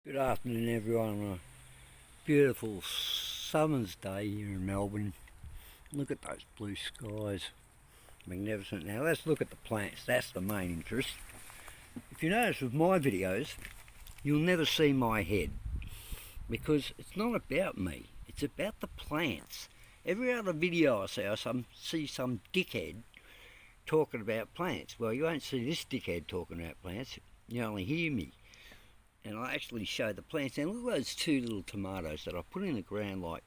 Good afternoon everyone on a beautiful summer's day here in Melbourne. Look at those blue skies, magnificent. Now let's look at the plants, that's the main interest. If you notice with my videos, you'll never see my head because it's not about me, it's about the plants. Every other video I see some dickhead talking about plants. Well, you won't see this dickhead talking about plants, you only hear me. And I actually show the plants. And look at those two little tomatoes that I put in the ground like,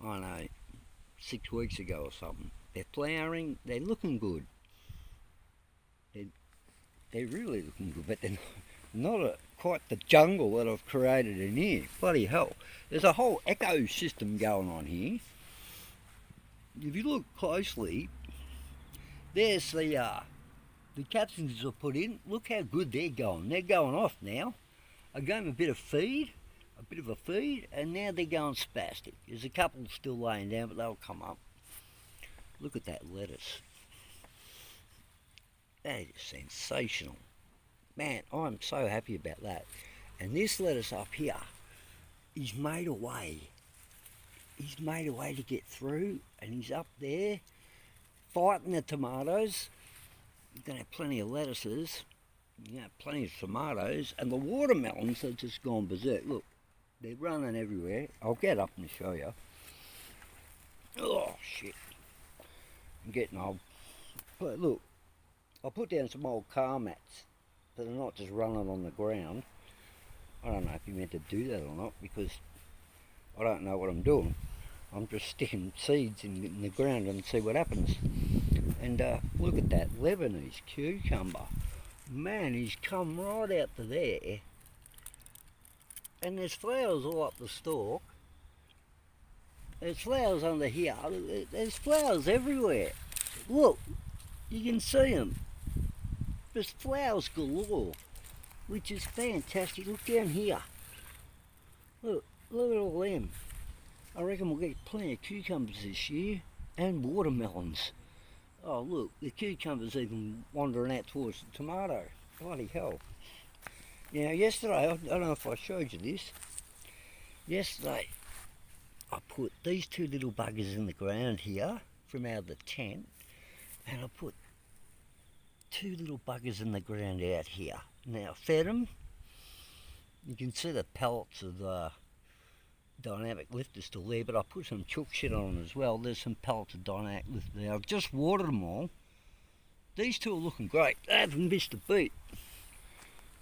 I don't know, 6 weeks ago or something. They're flowering, they're looking good. They're really looking good, but they're not quite the jungle that I've created in here. Bloody hell. There's a whole ecosystem going on here. If you look closely, there's the capsicums I put in. Look how good they're going. They're going off now. I gave them a bit of a feed, and now they're going spastic. There's a couple still laying down, but they'll come up. Look at that lettuce. That is sensational. Man, I'm so happy about that. And this lettuce up here, he's made a way. He's made a way to get through, and he's up there fighting the tomatoes. You're going to have plenty of lettuces, plenty of tomatoes, and the watermelons have just gone berserk. Look, they're running everywhere. I'll get up and show you. Oh, shit. I'm getting old. But look, I put down some old car mats that are not just running on the ground. I don't know if you meant to do that or not, because I don't know what I'm doing. I'm just sticking seeds in the ground and see what happens. And look at that Lebanese cucumber. Man, he's come right out to there. And there's flowers all up the stalk. There's flowers under here. There's flowers everywhere. Look, you can see them. There's flowers galore, which is fantastic. Look down here. Look at all them. I reckon we'll get plenty of cucumbers this year, and watermelons. Oh look, the cucumber's even wandering out towards the tomato. Bloody hell. Now yesterday, I don't know if I showed you this. Yesterday, I put these two little buggers in the ground here from out of the tent, and I put two little buggers in the ground out here. Now fed them. You can see the pellets of the dynamic lifter still there, but I put some chook shit on them as well. There's some pellets of dynamic lifter there. I've just watered them all. These two are looking great. They haven't missed a beat.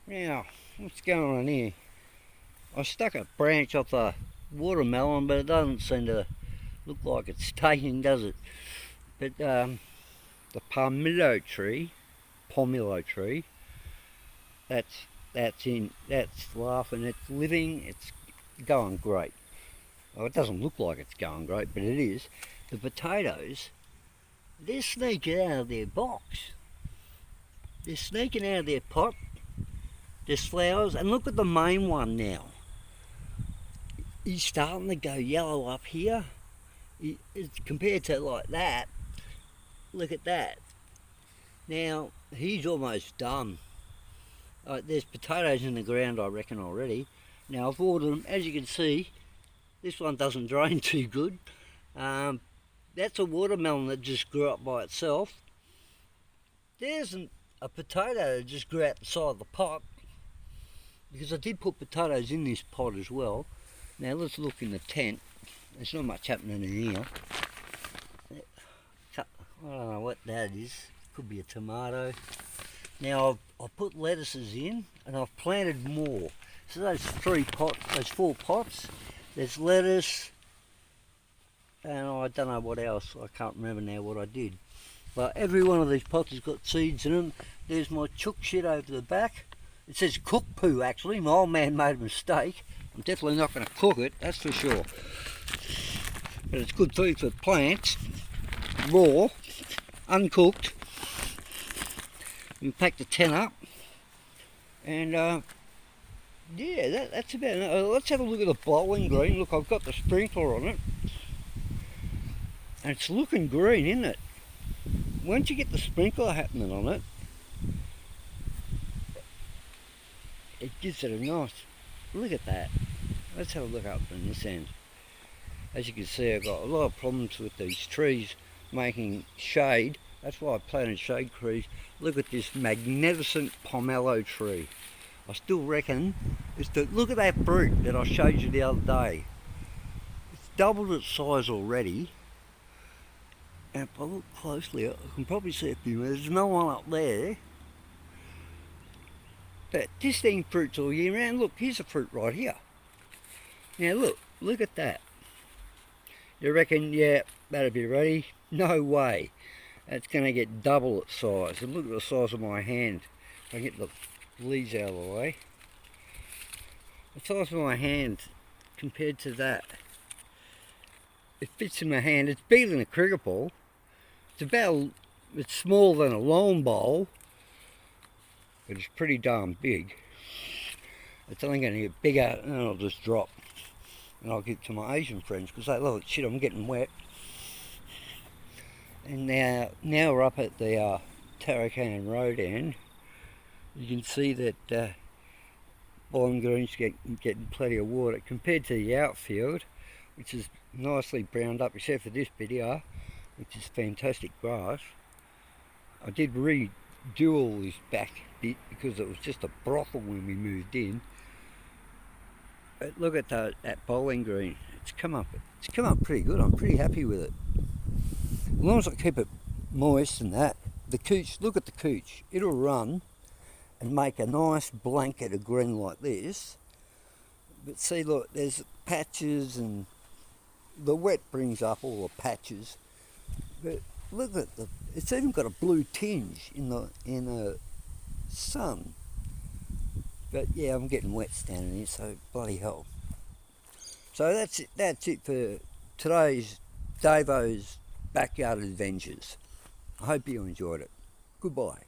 Now, what's going on here? I stuck a branch off the watermelon, but it doesn't seem to look like it's taking, does it? But the pomelo tree, that's laughing, it's living, it's going great. Well, it doesn't look like it's going great, but it is. The potatoes, they're sneaking out of their box. They're sneaking out of their pot. There's flowers, and look at the main one now. He's starting to go yellow up here. It's compared to like that, look at that. Now, he's almost done. There's potatoes in the ground, I reckon, already. Now, I've watered them, as you can see. This one doesn't drain too good. That's a watermelon that just grew up by itself. There's a potato that just grew out the side of the pot, because I did put potatoes in this pot as well. Now let's look in the tent. There's not much happening in here. I don't know what that is. Could be a tomato. Now I've put lettuces in, and I've planted more. So those 4 pots, there's lettuce, and I don't know what else. I can't remember now what I did. But every one of these pots has got seeds in them. There's my chook shit over the back. It says cook poo actually. My old man made a mistake. I'm definitely not going to cook it, that's for sure. But it's good food for plants. Raw, uncooked. We pack the tent up. And yeah, that's about it. Let's have a look at the bowling green. Look, I've got the sprinkler on it. And it's looking green, isn't it? Once you get the sprinkler happening on it, it gives it a nice look at that. Let's have a look up in this end. As you can see, I've got a lot of problems with these trees making shade. That's why I planted shade trees. Look at this magnificent pomelo tree. I still reckon look at that fruit that I showed you the other day. It's doubled its size already. And if I look closely, I can probably see a few. There's no one up there. But this thing fruits all year round. Look, here's a fruit right here. Now look at that. You reckon, yeah, that'll be ready? No way. That's going to get double its size. And look at the size of my hand. If I get the leaves out of the way. The size of my hand compared to that. It fits in my hand. It's bigger than a cricket ball. It's smaller than a lawn bowl. But it's pretty darn big. It's only going to get bigger and it'll just drop. And I'll give it to my Asian friends because they love it. Shit, I'm getting wet. And now we're up at the Tarakan Road end. You can see that Bowling Green's getting plenty of water compared to the outfield, which is nicely browned up except for this bit here, which is fantastic grass. I did redo all this back bit because it was just a brothel when we moved in. But look at that Bowling Green. It's come up pretty good. I'm pretty happy with it. As long as I keep it moist and that, the cooch, look at the cooch. It'll run and make a nice blanket of green like this. But see, look, there's patches and the wet brings up all the patches. But look at it's even got a blue tinge in the sun. But yeah, I'm getting wet standing here, so bloody hell. So that's it for today's Davo's Backyard Adventures. I hope you enjoyed it. Goodbye.